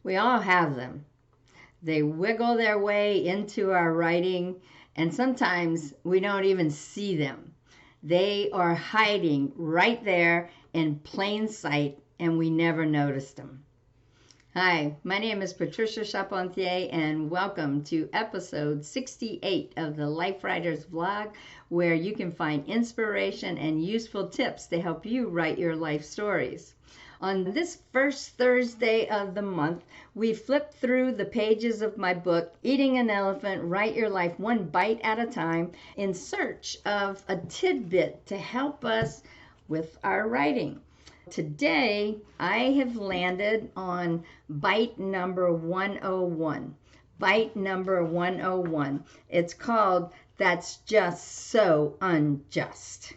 We all have them. They wiggle their way into our writing, and sometimes we don't even see them. They are hiding right there in plain sight, and we never noticed them. Hi, my name is Patricia Charpentier, and welcome to episode 68 of the Life Writers Vlog, where you can find inspiration and useful tips to help you write your life stories. On this first Thursday of the month, we flipped through the pages of my book, Eating an Elephant, Write Your Life One Bite at a Time, in search of a tidbit to help us with our writing. Today, I have landed on bite number 101. Bite number 101. It's called, That's Just So Unjust.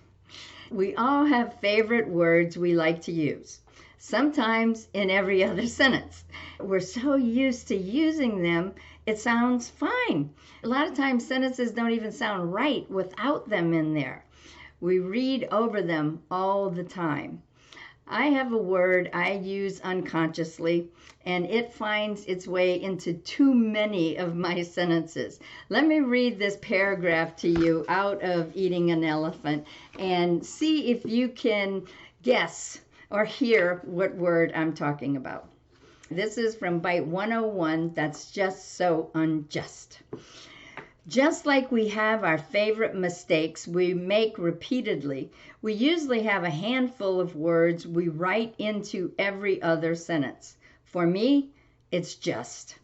We all have favorite words we like to use, sometimes in every other sentence. We're so used to using them, it sounds fine. A lot of times sentences don't even sound right without them in there. We read over them all the time. I have a word I use unconsciously, and it finds its way into too many of my sentences. Let me read this paragraph to you out of Eating an Elephant and see if you can guess or hear what word I'm talking about. This is from Bite 101, That's Just So Unjust. Just like we have our favorite mistakes we make repeatedly, we usually have a handful of words we write into every other sentence. For me, it's just.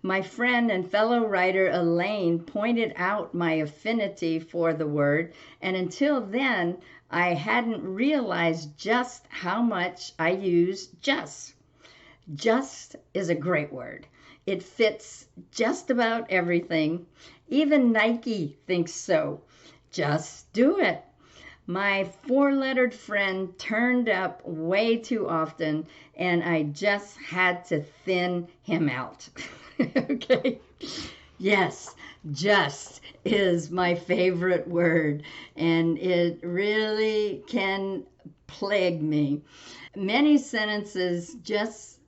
My friend and fellow writer Elaine pointed out my affinity for the word, and until then, I hadn't realized just how much I use just. Just is a great word. It fits just about everything. Even Nike thinks so. Just do it. My four-lettered friend turned up way too often, and I just had to thin him out. Okay? Yes, just is my favorite word, and it really can plague me. Many sentences just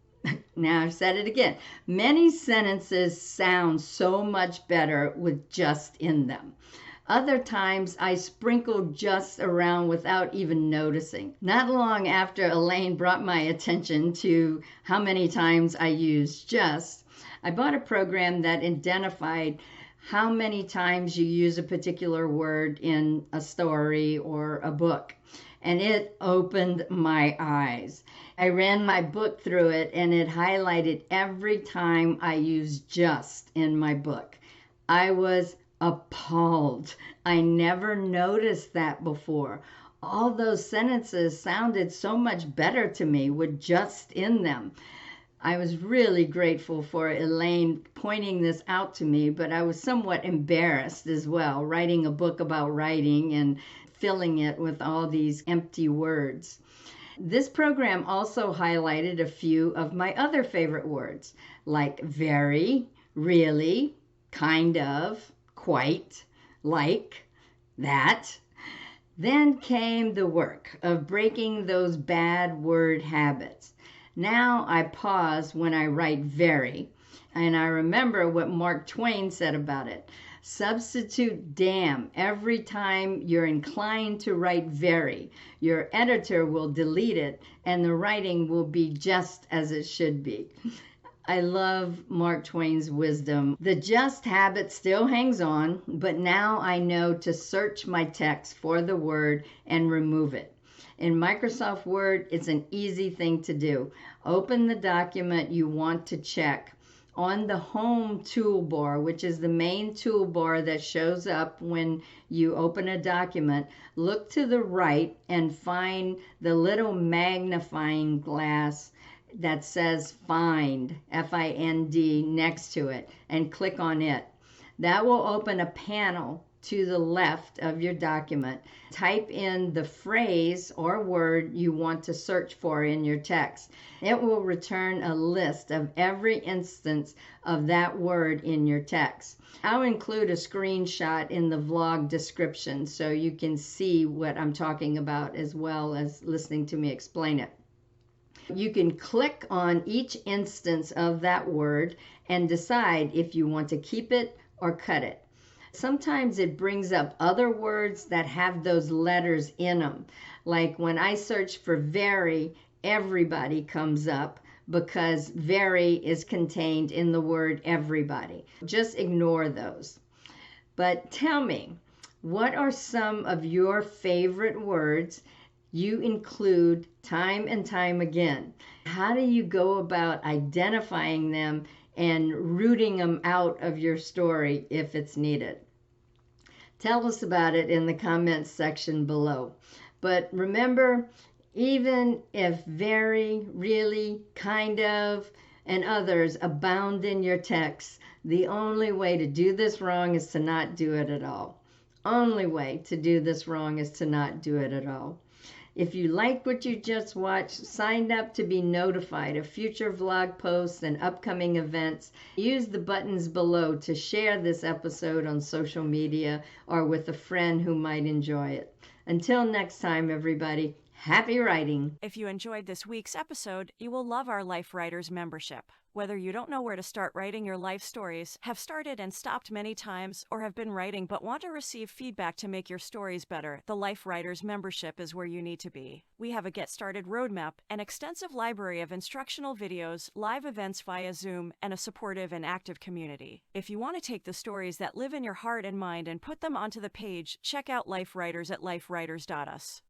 Now I've said it again. Many sentences sound so much better with just in them. Other times I sprinkle just around without even noticing. Not long after Elaine brought my attention to how many times I use just, I bought a program that identified how many times you use a particular word in a story or a book. And it opened my eyes. I ran my book through it, and it highlighted every time I used just in my book. I was appalled. I never noticed that before. All those sentences sounded so much better to me with just in them. I was really grateful for Elaine pointing this out to me, but I was somewhat embarrassed as well, writing a book about writing and filling it with all these empty words. This program also highlighted a few of my other favorite words, like very, really, kind of, quite, like, that. Then came the work of breaking those bad word habits. Now I pause when I write very, and I remember what Mark Twain said about it. Substitute damn every time you're inclined to write very. Your editor will delete it, and the writing will be just as it should be. I love Mark Twain's wisdom. The just habit still hangs on, but now I know to search my text for the word and remove it. In Microsoft Word, it's an easy thing to do. Open the document you want to check. On the home toolbar, which is the main toolbar that shows up when you open a document, look to the right and find the little magnifying glass that says Find, F-I-N-D, next to it, and click on it. That will open a panel to the left of your document. Type in the phrase or word you want to search for in your text. It will return a list of every instance of that word in your text. I'll include a screenshot in the vlog description so you can see what I'm talking about as well as listening to me explain it. You can click on each instance of that word and decide if you want to keep it or cut it. Sometimes it brings up other words that have those letters in them. Like when I search for very, everybody comes up because very is contained in the word everybody. Just ignore those. But tell me, what are some of your favorite words you include time and time again? How do you go about identifying them and rooting them out of your story if it's needed? Tell us about it in the comments section below. But remember, even if very, really, kind of, and others abound in your text, the only way to do this wrong is to not do it at all. Only way to do this wrong is to not do it at all. If you like what you just watched, sign up to be notified of future vlog posts and upcoming events. Use the buttons below to share this episode on social media or with a friend who might enjoy it. Until next time, everybody, happy writing. If you enjoyed this week's episode, you will love our Life Writers membership. Whether you don't know where to start writing your life stories, have started and stopped many times, or have been writing but want to receive feedback to make your stories better, the Life Writers membership is where you need to be. We have a Get Started roadmap, an extensive library of instructional videos, live events via Zoom, and a supportive and active community. If you want to take the stories that live in your heart and mind and put them onto the page, check out Life Writers at lifewriters.us.